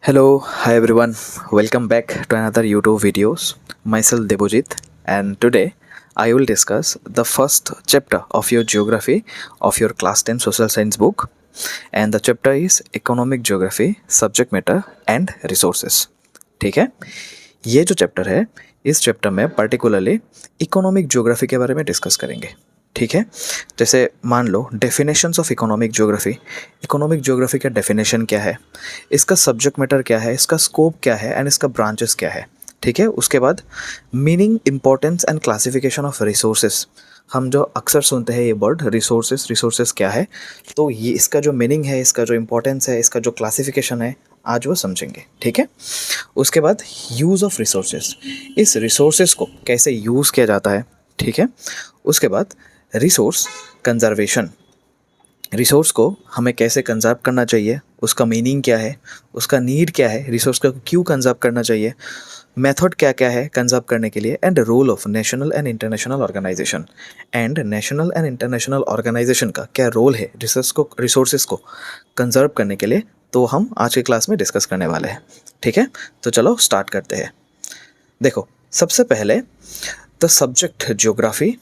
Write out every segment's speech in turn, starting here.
Hello, hi everyone. Welcome back to another YouTube videos. Myself Debojit, and today I will discuss the first chapter of your geography of your class 10 social science book, and the chapter is economic geography, subject matter and resources. ठीक है, ये जो chapter है इस chapter में particularly economic geography के बारे में डिस्कस करेंगे. ठीक है, जैसे मान लो डेफिनेशंस ऑफ इकोनॉमिक ज्योग्राफी का डेफिनेशन क्या है, इसका सब्जेक्ट मैटर क्या है, इसका स्कोप क्या है एंड इसका ब्रांचेस क्या है. ठीक है, उसके बाद meaning, importance and classification of resources. हम जो अक्सर सुनते हैं ये वर्ड रिसोर्सेज क्या है, तो ये इसका जो मीनिंग है, इसका जो इम्पोर्टेंस है, इसका जो क्लासिफिकेशन है, आज वो समझेंगे. ठीक है, उसके बाद यूज़ ऑफ रिसोर्सेज, इस रिसोर्सेज को कैसे यूज़ किया जाता है. ठीक है, उसके बाद रिसोर्स कंजर्वेशन, रिसोर्स को हमें कैसे कंजर्व करना चाहिए, उसका मीनिंग क्या है, उसका नीड क्या है, रिसोर्स को क्यों कंजर्व करना चाहिए, मेथड क्या क्या है कंजर्व करने के लिए, and role of national and international organization. And national and international organization का क्या रोल है रिसोर्सेज को कंजर्व करने के लिए, तो हम आज के क्लास में डिस्कस करने वाले हैं. ठीक है, तो चलो स्टार्ट करते हैं. देखो, सबसे पहले the subject geography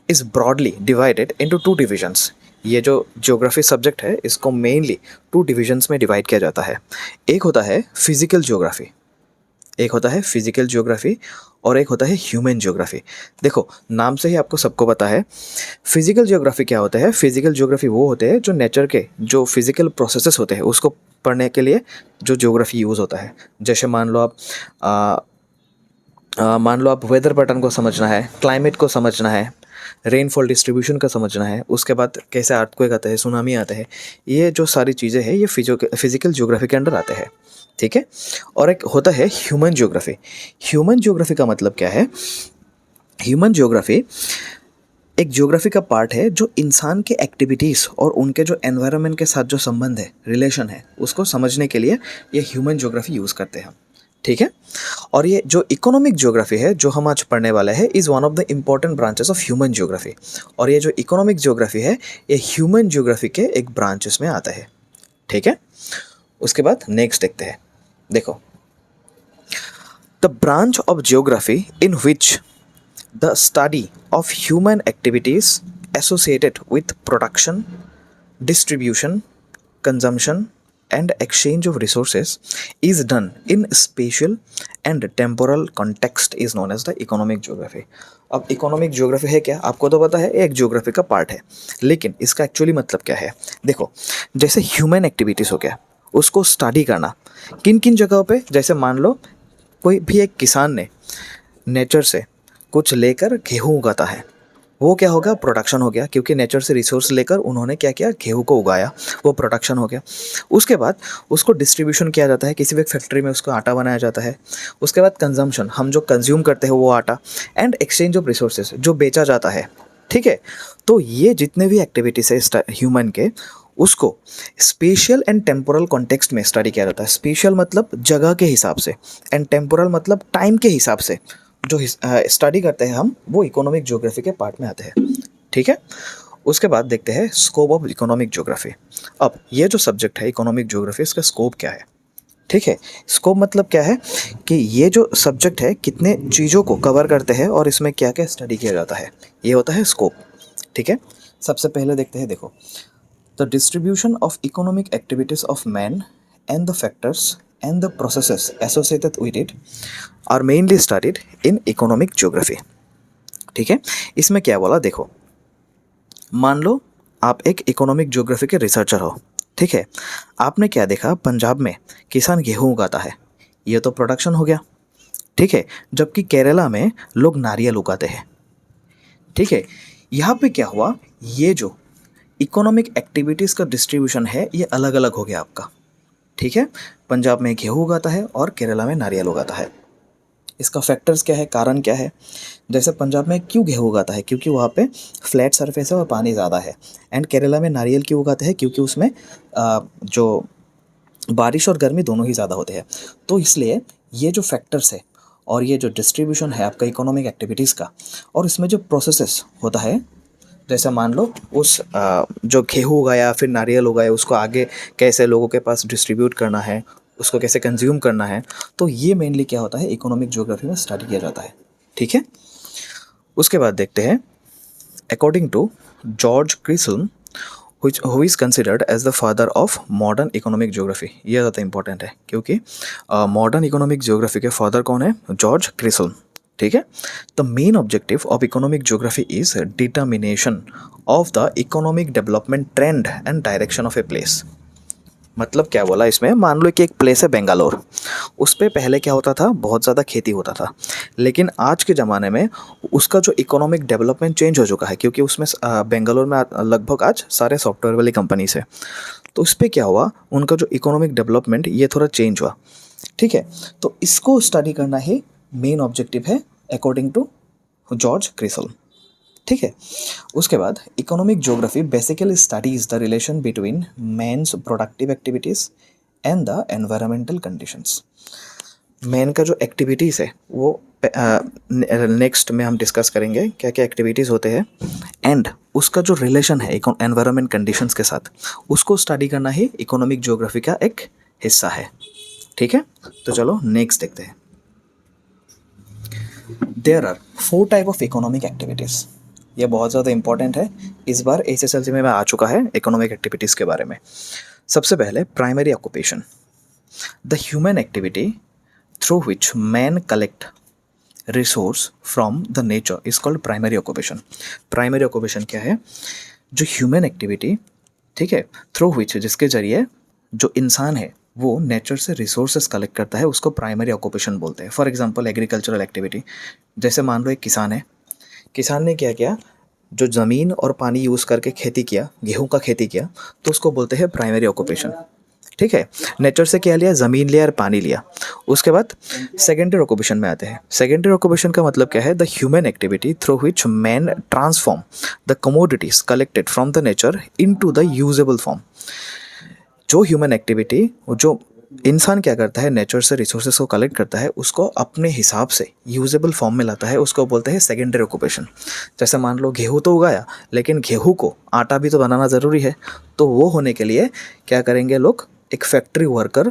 is broadly divided into two divisions. ये जो ज्योग्राफी सब्जेक्ट है इसको मेनली टू डिविजन्स में डिवाइड किया जाता है. एक होता है फिजिकल ज्योग्राफी और एक होता है ह्यूमन ज्योग्राफी. देखो, नाम से ही आपको सबको पता है फिजिकल ज्योग्राफी क्या होता है. फिजिकल ज्योग्राफी वो होते हैं जो नेचर के जो फिजिकल प्रोसेसेस होते हैं उसको पढ़ने के लिए जो ज्योग्राफी यूज़ होता है. जैसे मान लो आप वेदर पैटर्न को समझना है, क्लाइमेट को समझना है, रेनफॉल डिस्ट्रीब्यूशन का समझना है, उसके बाद कैसे अर्थक्वेक आता है, सुनामी आता है, ये जो सारी चीज़ें हैं ये फिजिकल ज्योग्राफी के अंडर आते हैं. ठीक है, और एक होता है ह्यूमन ज्योग्राफी का मतलब क्या है. ह्यूमन ज्योग्राफी एक ज्योग्राफी का पार्ट है जो इंसान के एक्टिविटीज़ और उनके जो एनवायरनमेंट के साथ जो संबंध है, रिलेशन है, उसको समझने के लिए ये ह्यूमन ज्योग्राफी यूज़ करते हैं. ठीक है, और ये जो इकोनॉमिक ज्योग्राफी है जो हम आज पढ़ने वाले हैं is one of the important branches of human geography. और ये जो इकोनॉमिक ज्योग्राफी है ये ह्यूमन ज्योग्राफी के एक ब्रांचेस में आता है. ठीक है, उसके बाद नेक्स्ट देखते हैं. देखो, the branch of geography in which the study of human activities associated with production, distribution, consumption and exchange of resources is done in spatial and temporal context is known as the economic geography. अब economic geography है क्या, आपको तो पता है एक geography का part है, लेकिन इसका एक्चुअली मतलब क्या है. देखो, जैसे ह्यूमन एक्टिविटीज़ हो गया, उसको स्टडी करना किन किन जगहों पे. जैसे मान लो कोई भी एक किसान ने नेचर से कुछ लेकर गेहूँ उगाता है, वो क्या होगा, प्रोडक्शन हो गया, क्योंकि नेचर से रिसोर्स लेकर उन्होंने क्या किया, गेहूँ को उगाया, वो प्रोडक्शन हो गया. उसके बाद उसको डिस्ट्रीब्यूशन किया जाता है, किसी भी एक फैक्ट्री में उसको आटा बनाया जाता है. उसके बाद कंजम्पशन, हम जो कंज्यूम करते हैं वो आटा, एंड एक्सचेंज ऑफ रिसोर्सेज, जो बेचा जाता है. ठीक है, तो ये जितने भी एक्टिविटीज़ है ह्यूमन के, उसको स्पेशियल एंड टेम्पोरल कॉन्टेक्स्ट में स्टडी किया जाता है. स्पेशियल मतलब जगह के हिसाब से, एंड टेम्पोरल मतलब टाइम के हिसाब से जो स्टडी करते हैं हम, वो इकोनॉमिक ज्योग्राफी के पार्ट में आते हैं. ठीक है, उसके बाद देखते हैं स्कोप ऑफ इकोनॉमिक ज्योग्राफी. अब ये जो सब्जेक्ट है इकोनॉमिक ज्योग्राफी, इसका स्कोप क्या है. ठीक है, स्कोप मतलब क्या है कि ये जो सब्जेक्ट है कितने चीज़ों को कवर करते हैं और इसमें क्या क्या स्टडी किया जाता है, ये होता है स्कोप. ठीक है, सबसे पहले देखते हैं. देखो, the distribution of economic activities of man and the factors and the processes associated with it are mainly studied in economic geography. ठीक है, इसमें क्या बोला, देखो, मान लो आप एक इकोनॉमिक ज्योग्राफी के रिसर्चर हो. ठीक है, आपने क्या देखा, पंजाब में किसान गेहूँ उगाता है, ये तो प्रोडक्शन हो गया. ठीक है, जबकि केरला में लोग नारियल उगाते हैं. ठीक है, यहाँ पे क्या हुआ, ये जो इकोनॉमिक एक्टिविटीज़ का डिस्ट्रीब्यूशन है ये अलग अलग हो गया आपका. ठीक है, पंजाब में गेहूँ उगाता है और केरला में नारियल उगाता है. इसका फैक्टर्स क्या है, कारण क्या है. जैसे पंजाब में क्यों गेहूँ उगाता है, क्योंकि वहाँ पे फ्लैट सरफेस है और पानी ज़्यादा है. एंड केरला में नारियल क्यों उगाते हैं, क्योंकि उसमें जो बारिश और गर्मी दोनों ही ज़्यादा होते हैं. तो इसलिए ये जो फैक्टर्स है और ये जो डिस्ट्रीब्यूशन है आपका इकोनॉमिक एक्टिविटीज़ का, और इसमें जो प्रोसेसेस होता है, जैसे मान लो उस जो गेहूँ उगाया फिर नारियल उगाया, उसको आगे कैसे लोगों के पास डिस्ट्रीब्यूट करना है, उसको कैसे कंज्यूम करना है, तो ये मेनली क्या होता है इकोनॉमिक ज्योग्राफी में स्टडी किया जाता है। ठीक है, उसके बाद देखते हैं अकॉर्डिंग टू जॉर्ज क्रिसल who is considered as the father of modern economic geography। ये ज़्यादा इंपॉर्टेंट है क्योंकि मॉडर्न इकोनॉमिक ज्योग्राफी के फादर कौन है, जॉर्ज क्रिसल। ठीक है, the main objective of economic geography is determination of the economic development trend and direction of a place. मतलब क्या बोला इसमें, मान लो कि एक प्लेस है बेंगलोर, उस पर पहले क्या होता था, बहुत ज़्यादा खेती होता था, लेकिन आज के ज़माने में उसका जो इकोनॉमिक डेवलपमेंट चेंज हो चुका है क्योंकि उसमें बेंगलोर में लगभग आज सारे सॉफ्टवेयर वाली कंपनीज है। तो उस पर क्या हुआ, उनका जो इकोनॉमिक डेवलपमेंट ये थोड़ा चेंज हुआ। ठीक है, तो इसको स्टडी करना ही मेन ऑब्जेक्टिव है अकॉर्डिंग टू जॉर्ज क्रिसल। ठीक है, उसके बाद economic geography basically studies the relation between man's productive activities and the environmental conditions. Man का जो एक्टिविटीज़ है वो नेक्स्ट में हम डिस्कस करेंगे क्या क्या एक्टिविटीज़ होते हैं, एंड उसका जो रिलेशन है एनवायरमेंट कंडीशंस के साथ, उसको स्टडी करना ही इकोनॉमिक ज्योग्राफी का एक हिस्सा है। ठीक है, तो चलो नेक्स्ट देखते हैं। There are 4 type of economic activities. ये बहुत ज़्यादा इंपॉर्टेंट है, इस बार एसएसएलसी में आ चुका है इकोनॉमिक एक्टिविटीज़ के बारे में। सबसे पहले primary occupation, the human activity through which man collect resource from the nature is called primary occupation. Primary occupation क्या है, जो ह्यूमन एक्टिविटी, ठीक है, थ्रू विच जिसके जरिए जो इंसान है वो नेचर से रिसोर्सेज कलेक्ट करता है, उसको प्राइमरी ऑक्यूपेशन बोलते हैं। फॉर एग्जांपल एग्रीकल्चरल एक्टिविटी, जैसे मान लो एक किसान है, किसान ने क्या किया, जो ज़मीन और पानी यूज़ करके खेती किया, गेहूं का खेती किया, तो उसको बोलते हैं प्राइमरी ऑक्यूपेशन। ठीक है, नेचर से क्या लिया, ज़मीन लिया और पानी लिया। उसके बाद सेकेंडरी ऑक्यूपेशन में आते हैं। सेकेंडरी ऑक्यूपेशन का मतलब क्या है, the human activity through which man transform the commodities collected from the nature into the usable form. जो ह्यूमन एक्टिविटी, जो इंसान क्या करता है, नेचर से रिसोर्सेज को कलेक्ट करता है, उसको अपने हिसाब से यूजेबल फॉर्म में लाता है, उसको बोलते हैं सेकेंडरी ऑक्यूपेशन। जैसे मान लो गेहूँ तो उगाया, लेकिन गेहूँ को आटा भी तो बनाना ज़रूरी है, तो वो होने के लिए क्या करेंगे लोग, एक फैक्ट्री वर्कर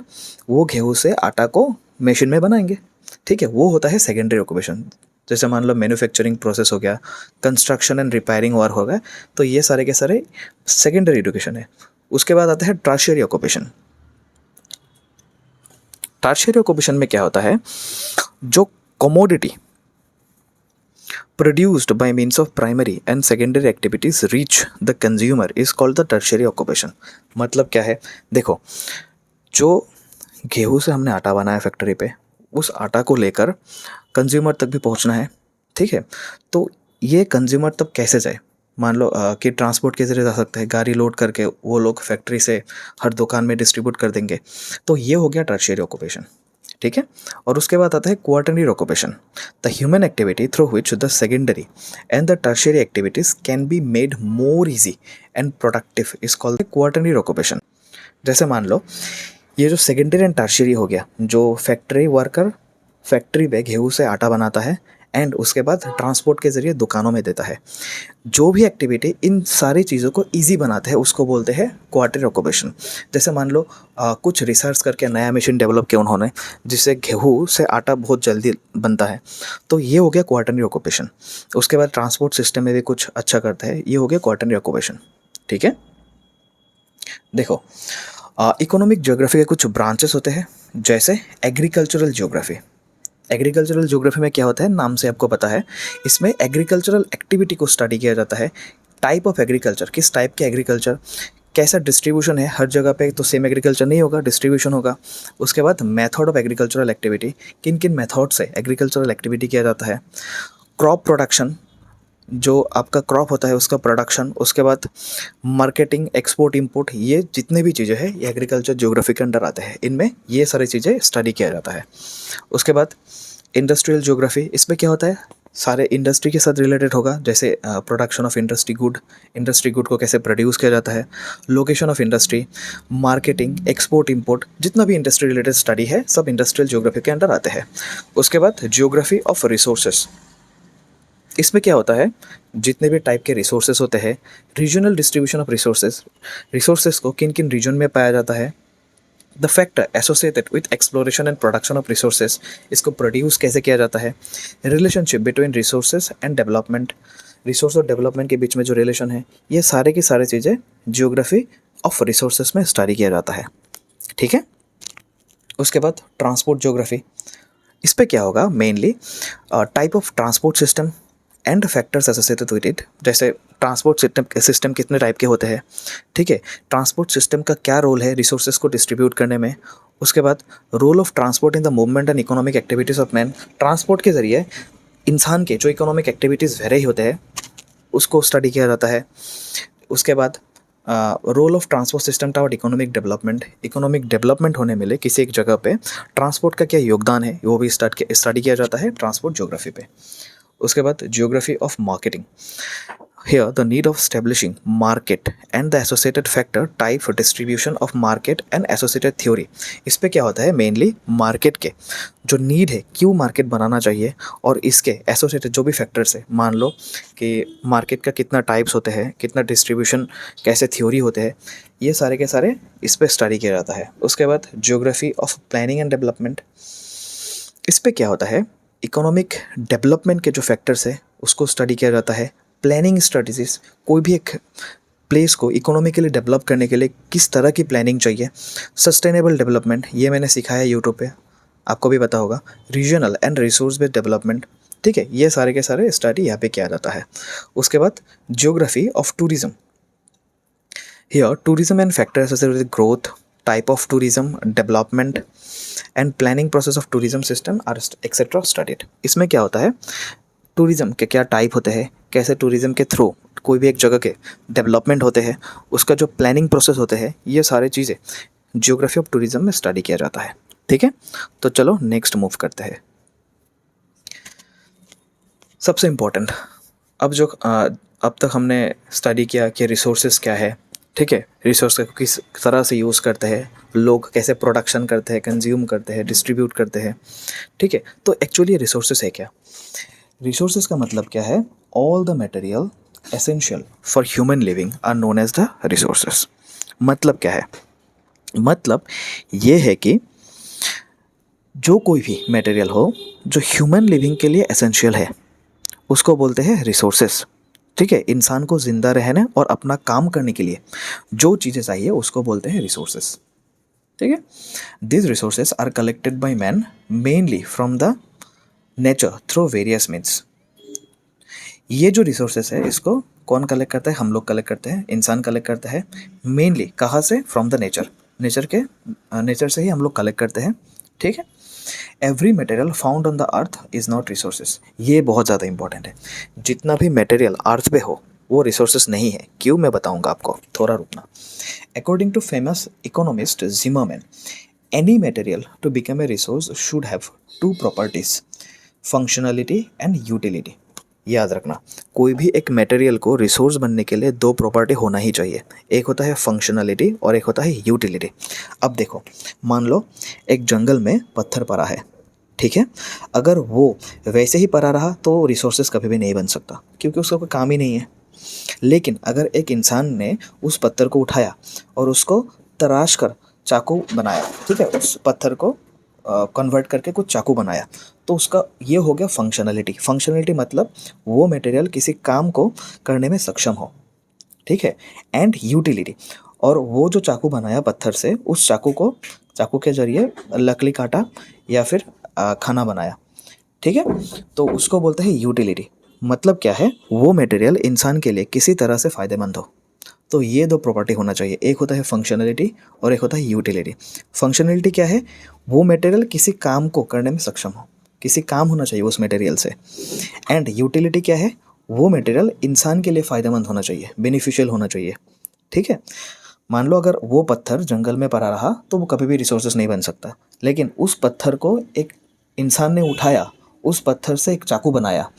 वो गेहूँ से आटा को मशीन में बनाएंगे। ठीक है, वो होता है सेकेंडरी ऑक्यूपेशन। जैसे मान लो मैन्युफैक्चरिंग प्रोसेस हो गया, कंस्ट्रक्शन एंड रिपेयरिंग वर्क हो गया, तो ये सारे के सारे सेकेंडरी एजुकेशन है। उसके बाद आता है टर्शियरी ऑक्यूपेशन। टर्शियरी ऑक्यूपेशन में क्या होता है, जो commodity produced by means of primary and secondary activities reach the consumer is called the tertiary occupation। मतलब क्या है, देखो, जो गेहूं से हमने आटा बनाया फैक्ट्री पे, उस आटा को लेकर कंज्यूमर तक भी पहुंचना है। ठीक है, तो ये कंज्यूमर तक कैसे जाए, मान लो कि ट्रांसपोर्ट के जरिए जा सकता है, गाड़ी लोड करके वो लोग फैक्ट्री से हर दुकान में डिस्ट्रीब्यूट कर देंगे, तो ये हो गया टर्शियरी ऑक्यूपेशन। ठीक है, और उसके बाद आता है quaternary occupation, the human activity through which the secondary and the tertiary activities can be made more easy and productive is called quaternary occupation. जैसे मान लो ये जो सेकेंडरी एंड टर्शियरी हो गया, जो फैक्ट्री वर्कर फैक्ट्री पे गेहूँ से आटा बनाता है एंड उसके बाद ट्रांसपोर्ट के ज़रिए दुकानों में देता है, जो भी एक्टिविटी इन सारी चीज़ों को इजी बनाते हैं उसको बोलते हैं क्वार्टरनरी ऑक्यूपेशन। जैसे मान लो कुछ रिसर्च करके नया मशीन डेवलप किया उन्होंने, जिससे गेहूँ से आटा बहुत जल्दी बनता है, तो ये हो गया क्वार्टरनरी ऑक्यूपेशन। उसके बाद ट्रांसपोर्ट सिस्टम में भी कुछ अच्छा करता है, ये हो गया क्वार्टरनरी ऑक्यूपेशन। ठीक है, देखो, इकोनॉमिक ज्योग्राफी के कुछ ब्रांचेस होते हैं, जैसे एग्रीकल्चरल ज्योग्राफी। एग्रीकल्चरल ज्योग्राफी में क्या होता है, नाम से आपको पता है, इसमें एग्रीकल्चरल एक्टिविटी को स्टडी किया जाता है। टाइप ऑफ एग्रीकल्चर, किस टाइप के एग्रीकल्चर, कैसा डिस्ट्रीब्यूशन है, हर जगह पे तो सेम एग्रीकल्चर नहीं होगा, डिस्ट्रीब्यूशन होगा। उसके बाद मेथड ऑफ एग्रीकल्चरल एक्टिविटी, किन किन मेथड से एग्रीकल्चरल एक्टिविटी किया जाता है। क्रॉप प्रोडक्शन, जो आपका क्रॉप होता है उसका प्रोडक्शन। उसके बाद मार्केटिंग, एक्सपोर्ट इंपोर्ट, ये जितने भी चीज़ें हैं ये एग्रीकल्चर ज्योग्राफी के अंडर आते हैं, इनमें ये सारी चीज़ें स्टडी किया जाता है। उसके बाद इंडस्ट्रियल ज्योग्राफी, इसमें क्या होता है, सारे इंडस्ट्री के साथ रिलेटेड होगा, जैसे प्रोडक्शन ऑफ इंडस्ट्री गुड को कैसे प्रोड्यूस किया जाता है, location of industry, marketing, export import, जितना भी इंडस्ट्री रिलेटेड स्टडी है सब इंडस्ट्रियल ज्योग्राफी के अंडर आते हैं। उसके बाद ज्योग्राफी ऑफ रिसोर्सेस, इसमें क्या होता है, जितने भी टाइप के रिसोर्सेस होते हैं, रीजनल डिस्ट्रीब्यूशन ऑफ रिसोर्सेस को किन किन रीजन में पाया जाता है, the factor associated with exploration and production of resources, इसको प्रोड्यूस कैसे किया जाता है, relationship between resources and development, resource और डेवलपमेंट के बीच में जो रिलेशन है, ये सारे की सारी चीज़ें जियोग्राफी ऑफ रिसोर्सेज में स्टडी किया जाता है। ठीक है। उसके बाद ट्रांसपोर्ट ज्योग्राफी, इस पे क्या होगा mainly, type of transport system and factors associated with it. जैसे ट्रांसपोर्ट सिस्टम कितने टाइप के होते हैं, ठीक है, ट्रांसपोर्ट सिस्टम का क्या रोल है रिसोर्सेज को डिस्ट्रीब्यूट करने में। उसके बाद role of transport in the movement and economic activities of man, transport के ज़रिए इंसान के जो इकोनॉमिक एक्टिविटीज़ हो रही होते हैं उसको स्टडी किया जाता है। उसके बाद role of transport system toward economic development, economic development होने मिले किसी एक जगह पे ट्रांसपोर्ट का क्या योगदान है वो भी स्टडी किया जाता है ट्रांसपोर्ट ज्योग्राफी पे। उसके बाद geography of marketing, here the need of establishing market and the associated factor type distribution of market and associated theory. इस पे क्या होता है मेनली मार्केट के जो नीड है, क्यों मार्केट बनाना चाहिए, और इसके एसोसिएटेड जो भी फैक्टर्स है, मान लो कि मार्केट का कितना टाइप्स होते हैं, कितना डिस्ट्रीब्यूशन, कैसे थ्योरी होते हैं, ये सारे के सारे इस पे स्टडी किया जाता है। उसके बाद geography of planning and development, इस पे क्या होता है इकोनॉमिक डेवलपमेंट के जो फैक्टर्स है उसको स्टडी किया जाता है। प्लानिंग स्ट्रेटजीज, कोई भी एक प्लेस को इकोनॉमिकली डेवलप करने के लिए किस तरह की प्लानिंग चाहिए। सस्टेनेबल डेवलपमेंट, ये मैंने सिखाया यूट्यूब पे, आपको भी पता होगा। Regional and resource based development, ठीक है, ये सारे के सारे स्टडी यहाँ पे किया जाता है। उसके बाद geography of tourism, here tourism and factor associated with growth, type of tourism, development and planning process of tourism system are etcetera studied. इसमें क्या होता है, टूरिज्म के क्या टाइप होते हैं, कैसे टूरिज्म के थ्रू कोई भी एक जगह के डेवलपमेंट होते हैं, उसका जो प्लानिंग प्रोसेस होते हैं, ये सारी चीज़ें जियोग्राफी ऑफ टूरिज्म में स्टडी किया जाता है। ठीक है, तो चलो नेक्स्ट मूव करते हैं। सबसे इम्पोर्टेंट, अब तक हमने स्टडी किया कि रिसोर्सेज क्या है, ठीक है, रिसोर्स को किस तरह से यूज़ करते हैं, लोग कैसे प्रोडक्शन करते हैं, कंज्यूम करते हैं, डिस्ट्रीब्यूट करते हैं, ठीक है। तो एक्चुअली रिसोर्सेज है क्या, रिसोर्सेज का मतलब क्या है, all the material essential for human living are known as the resources. मतलब क्या है, मतलब ये है कि जो कोई भी मटेरियल हो जो ह्यूमन लिविंग के लिए एसेंशियल है उसको बोलते हैं रिसोर्सेज। ठीक है, इंसान को ज़िंदा रहने और अपना काम करने के लिए जो चीज़ें चाहिए उसको बोलते हैं रिसोर्सेज। ठीक है, this resources are collected by man mainly from the nature through various means. ये जो रिसोर्सेज है इसको कौन कलेक्ट करता है, हम लोग कलेक्ट करते हैं, इंसान कलेक्ट करता है। मेनली कहाँ से, फ्रॉम द नेचर, नेचर से ही हम लोग कलेक्ट करते हैं। ठीक है, every material found on the earth is not resources, ये बहुत ज़्यादा इंपॉर्टेंट है। जितना भी मटेरियल अर्थ पे हो वो रिसोर्सेज नहीं है। क्यों, मैं बताऊंगा आपको, थोड़ा रुकना। According to famous economist Zimmermann, any material to become a resource should have two properties, functionality and utility. याद रखना, कोई भी एक मटेरियल को रिसोर्स बनने के लिए दो प्रॉपर्टी होना ही चाहिए, एक होता है फंक्शनलिटी और एक होता है यूटिलिटी। अब देखो, मान लो एक जंगल में पत्थर पड़ा है, ठीक है, अगर वो वैसे ही पड़ा रहा तो रिसोर्सेज कभी भी नहीं बन सकता क्योंकि उसका कोई काम ही नहीं है। लेकिन अगर एक इंसान ने उस पत्थर को उठाया और उसको तराश कर चाकू बनाया, ठीक है, उस पत्थर को कन्वर्ट करके कुछ चाकू बनाया, तो उसका ये हो गया फंक्शनलिटी। फंक्शनलिटी मतलब वो मटेरियल किसी काम को करने में सक्षम हो, ठीक है। एंड यूटिलिटी, और वो जो चाकू बनाया पत्थर से, उस चाकू के जरिए लकड़ी काटा या फिर खाना बनाया, ठीक है, तो उसको बोलते हैं यूटिलिटी। मतलब क्या है, वो मटेरियल इंसान के लिए किसी तरह से फ़ायदेमंद हो। तो ये दो प्रॉपर्टी होना चाहिए, एक होता है फंक्शनलिटी और एक होता है यूटिलिटी। फंक्शनलिटी क्या है, वो मटेरियल किसी काम को करने में सक्षम हो, किसी काम होना चाहिए उस मटेरियल से। एंड यूटिलिटी क्या है, वो मटेरियल इंसान के लिए फ़ायदेमंद होना चाहिए, बेनिफिशियल होना चाहिए। ठीक है, मान लो अगर वो पत्थर जंगल में पड़ा रहा तो वो कभी भी रिसोर्सेज नहीं बन सकता, लेकिन उस पत्थर को एक इंसान ने उठाया, उस पत्थर से एक चाकू बनाया,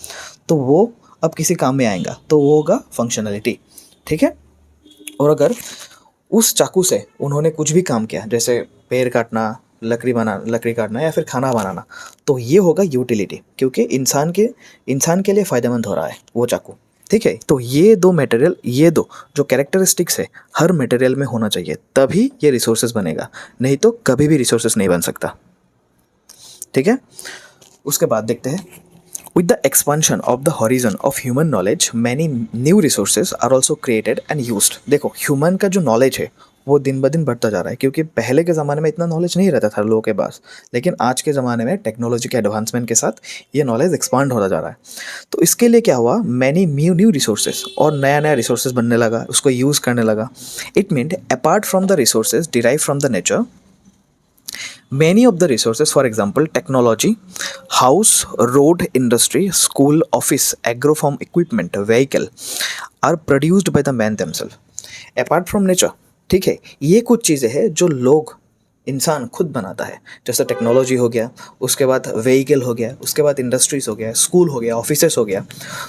तो वो अब किसी काम में आएगा, तो वो होगा फंक्शनलिटी। ठीक है, और अगर उस चाकू से उन्होंने कुछ भी काम किया, जैसे पेड़ काटना, लकड़ी काटना या फिर खाना बनाना, तो ये होगा यूटिलिटी, क्योंकि इंसान के लिए फ़ायदेमंद हो रहा है वो चाकू। ठीक है। तो ये दो मटेरियल, ये दो जो कैरेक्टरिस्टिक्स है हर मटेरियल में होना चाहिए, तभी ये रिसोर्सेज बनेगा, नहीं तो कभी भी रिसोर्सेज नहीं बन सकता। ठीक है। उसके बाद देखते हैं, with the expansion of the horizon of human knowledge many new resources are also created and used. देखो ह्यूमन का जो नॉलेज है वो दिन ब दिन बढ़ता जा रहा है, क्योंकि पहले के ज़माने में इतना नॉलेज नहीं रहता था लोगों के पास, लेकिन आज के ज़माने में टेक्नोलॉजी के एडवांसमेंट के साथ ये नॉलेज एक्सपांड होता जा रहा है। तो इसके लिए क्या हुआ, मैनी न्यू न्यू रिसोर्सेज, और नया नया रिसोर्सेज बनने लगा, उसको यूज़ करने लगा। It mean apart from the resources derive from the nature, many of the resources, for example technology, house, road, industry, school, office, agro farm equipment, vehicle, are produced by the man themselves apart from nature। ठीक है, ये कुछ चीज़ें हैं जो लोग, इंसान खुद बनाता है, जैसे टेक्नोलॉजी हो गया, उसके बाद व्हीकल हो गया, उसके बाद इंडस्ट्रीज हो गया, स्कूल हो गया, ऑफिसेस हो गया।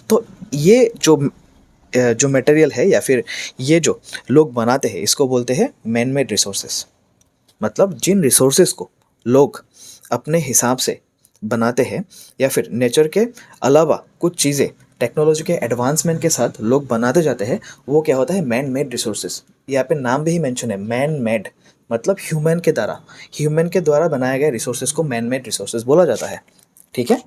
तो ये जो मटेरियल है या फिर ये जो लोग बनाते हैं, इसको बोलते हैं मैन मेड रिसोर्सेस। मतलब जिन रिसोर्सेज को लोग अपने हिसाब से बनाते हैं या फिर नेचर के अलावा कुछ चीज़ें टेक्नोलॉजी के एडवांसमेंट के साथ लोग बनाते जाते हैं, वो क्या होता है, मैन मेड रिसोर्सेज। यहाँ पे नाम भी ही मेंशन है, मैन मेड, मतलब ह्यूमन के द्वारा बनाए गए रिसोर्सेज को मैन मेड रिसोर्सेज बोला जाता है। ठीक है।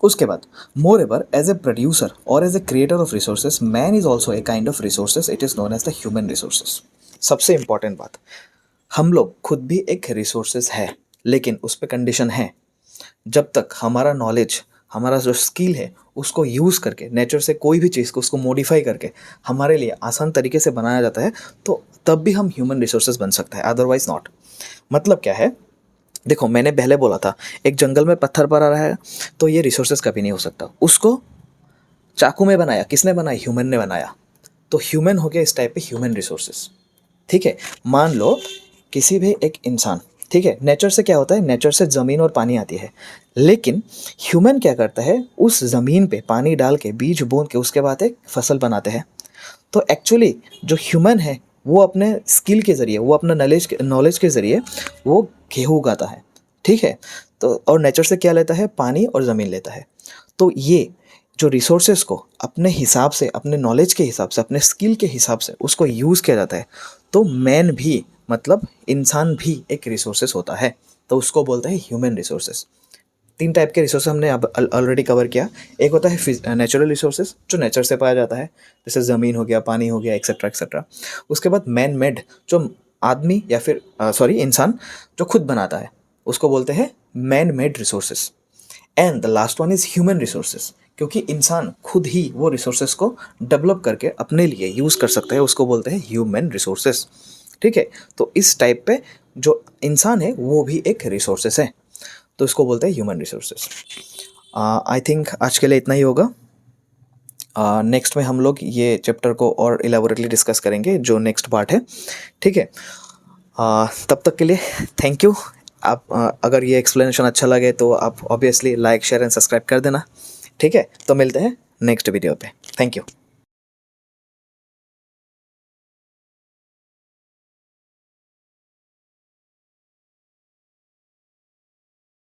उसके बाद moreover as a producer और as a creator of resources man is also a kind of resources, it is known as the human resources. सबसे इंपॉर्टेंट बात, हम लोग खुद भी एक रिसोर्सेज है, लेकिन उस पर कंडीशन है, जब तक हमारा नॉलेज, हमारा जो स्किल है उसको यूज़ करके नेचर से कोई भी चीज़ को उसको मॉडिफाई करके हमारे लिए आसान तरीके से बनाया जाता है, तो तब भी हम ह्यूमन रिसोर्सेज बन सकता है, अदरवाइज नॉट। मतलब क्या है, देखो मैंने पहले बोला था, एक जंगल में पत्थर पड़ा रहा है तो ये रिसोर्सेज कभी नहीं हो सकता। उसको चाकू में बनाया, किसने बनाया, ह्यूमन ने बनाया, तो ह्यूमन हो गया इस टाइप पे ह्यूमन रिसोर्सेज। ठीक है। मान लो किसी भी एक इंसान, ठीक है, नेचर से क्या होता है, नेचर से ज़मीन और पानी आती है, लेकिन ह्यूमन क्या करता है, उस ज़मीन पे पानी डाल के बीज बोन के उसके बाद एक फसल बनाते हैं। तो एक्चुअली जो ह्यूमन है वो अपने स्किल के ज़रिए, वो अपना नॉलेज के ज़रिए वो गेहूँ उगाता है। ठीक है। तो और नेचर से क्या लेता है, पानी और ज़मीन लेता है। तो ये जो रिसोर्सेज को अपने हिसाब से, अपने नॉलेज के हिसाब से, अपने स्किल के हिसाब से उसको यूज़ किया जाता है, तो मैन भी, मतलब इंसान भी एक रिसोर्सेज होता है, तो उसको बोलते हैं ह्यूमन रिसोर्सेज। 3 टाइप के रिसोर्सेज हमने अब ऑलरेडी कवर किया। एक होता है नेचुरल रिसोर्सेज, जो नेचर से पाया जाता है, जैसे ज़मीन हो गया, पानी हो गया, एक्सेट्रा एक्सेट्रा। उसके बाद मैन मेड, जो आदमी या फिर इंसान जो खुद बनाता है, उसको बोलते हैं man made resources. And the last one is human resources, क्योंकि इंसान खुद ही वो रिसोर्सेज को डेवलप करके अपने लिए यूज़ कर सकता है, उसको बोलते हैं ह्यूमन रिसोर्सेज। ठीक है। तो इस टाइप पे जो इंसान है वो भी एक रिसोर्सेज है, तो इसको बोलते हैं ह्यूमन रिसोर्सेज। आई थिंक आज के लिए इतना ही होगा। नेक्स्ट में हम लोग ये चैप्टर को और इलेबोरेटली डिस्कस करेंगे, जो नेक्स्ट पार्ट है। ठीक है। तब तक के लिए थैंक यू। आप अगर ये एक्सप्लेनेशन अच्छा लगे तो आप obviously like, share and subscribe कर देना। ठीक है। तो मिलते हैं नेक्स्ट वीडियो पे। Thank you.